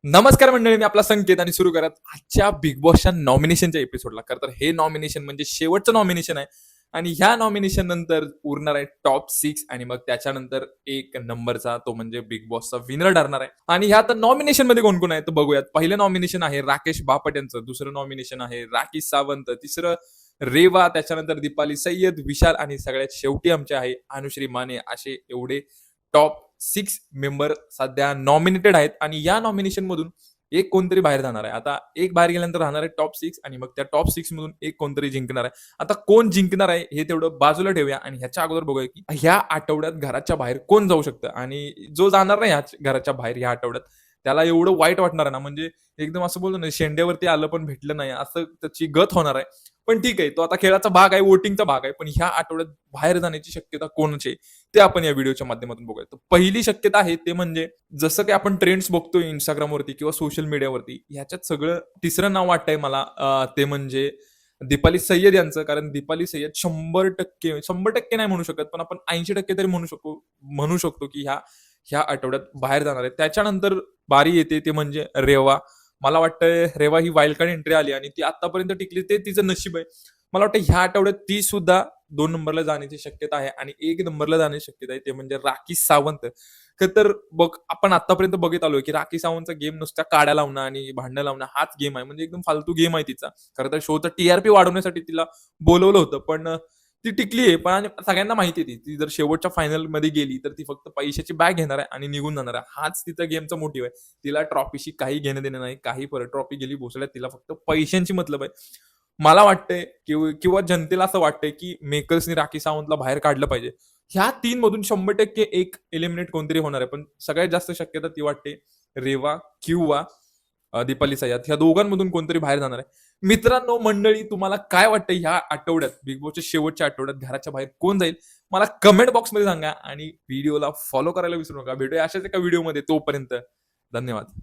नमस्कार मंडळी, मी आपला संकेत आणि सुरू करत आजच्या बिग बॉसच्या नॉमिनेशनच्या एपिसोडला. खरं तर हे नॉमिनेशन म्हणजे शेवटचं नॉमिनेशन आहे आणि ह्या नॉमिनेशन नंतर उरणार आहे टॉप 6 आणि मग त्याच्यानंतर एक नंबरचा तो म्हणजे बिग बॉसचा विनर ठरणार आहे. आणि ह्या तर नॉमिनेशन मध्ये कोण कोण आहे तर बघूयात. पहिलं नॉमिनेशन आहे राकेश बापट यांचं, दुसरं नॉमिनेशन आहे राखी सावंत, तिसरं रेवा, त्याच्यानंतर दीपाली सय्यद, विशाल आणि सगळ्यात शेवटी आमचे आहे अनुश्री माने. असे एवढे टॉप 6 मेंबर सध्या नॉमिनेटेड आहेत आणि या नॉमिनेशन मधून एक कोणतरी बाहेर जाणार आहे. आता एक बाहेर गेल्यानंतर राहणार आहे टॉप 6 आणि मग त्या टॉप 6 मधून एक कोणतरी जिंकणार आहे. आता कोण जिंकणार आहे हे तेवढं बाजूला ठेवूया आणि ह्याच्या अगोदर बघूया की ह्या आठवड्यात घराच्या बाहेर कोण जाऊ शकतं आणि जो जाणार नाही ह्या घराच्या बाहेर ह्या आठवड्यात त्याला एवढं वाईट वाटणार आहे ना, म्हणजे एकदम असं बोलतो ना, शेंड्यावरती आलं पण भेटलं नाही असं त्याची गत होणार आहे. पण ठीक आहे, तो आता खेळाचा भाग आहे, वोटिंगचा भाग आहे. पण ह्या आठवड्यात बाहेर जाण्याची शक्यता कोणाची आहे ते आपण या व्हिडिओच्या माध्यमातून बघूया. तर पहिली शक्यता आहे ते म्हणजे जसं की आपण ट्रेंड्स बघतोय Instagramवरती किंवा सोशल मीडियावरती, ह्याच्यात सगळं तिसरं नाव वाटतंय मला, ते म्हणजे दीपाली सय्यद यांचं. कारण दीपाली सय्यद 100% नाही म्हणू शकत, पण आपण 80% तरी म्हणू शकतो की ह्या ह्या आठवड्यात बाहेर जाणार आहे. त्याच्यानंतर बारी येते ते म्हणजे रेवा. मला वाटतंय रेवा ही वाईल्ड कार्ड एंट्री आली आणि ती आतापर्यंत टिकली, ते तिचं नशीब आहे. मला वाटतं ह्या आठवड्यात ती सुद्धा 2 नंबरला जाण्याची शक्यता आहे आणि 1 नंबरला जाण्याची शक्यता आहे ते म्हणजे राखी सावंत. तर बघ, आपण आतापर्यंत बघत आलोय की राखी सावंतचा गेम नुसत्या काड्या लावणं आणि भांडणं लावणं हाच गेम आहे. म्हणजे एकदम फालतू गेम आहे तिचा. खरं तर शोचा टीआरपी वाढवण्यासाठी तिला बोलवलं होतं, पण ती टिकली आहे. पण आणि सगळ्यांना माहिती आहे ती जर शेवटच्या फायनलमध्ये गेली तर ती फक्त पैशाची बॅग घेणार आहे आणि निघून जाणार आहे. हाच तिचा गेमचा मोटिव्ह आहे. तिला ट्रॉफीशी काही घेणं देणं नाही, काही फरक. ट्रॉफी गेली भोसड्यात, तिला फक्त पैशांची मतलब आहे. मला वाटतंय किंवा जनतेला असं वाटतंय की मेकर्सनी राखी सावंतला बाहेर काढलं पाहिजे. ह्या 3 मधून 100% एक एलिमिनेट कोणतरी होणार आहे. पण सगळ्यात जास्त शक्यता ती वाटते रेवा किंवा दीपाली सय्यद, ह्या दोघांमधून कोणतरी बाहेर जाणार आहे. मित्रांनो, मंडळी, तुम्हाला काय वाटतं ह्या आठवड्यात, बिग बॉसच्या शेवटच्या आठवड्यात घराच्या बाहेर कोण जाईल? मला कमेंट बॉक्समध्ये सांगा आणि व्हिडिओला फॉलो करायला विसरू नका. भेटूया अशाच एका व्हिडिओमध्ये. तोपर्यंत धन्यवाद.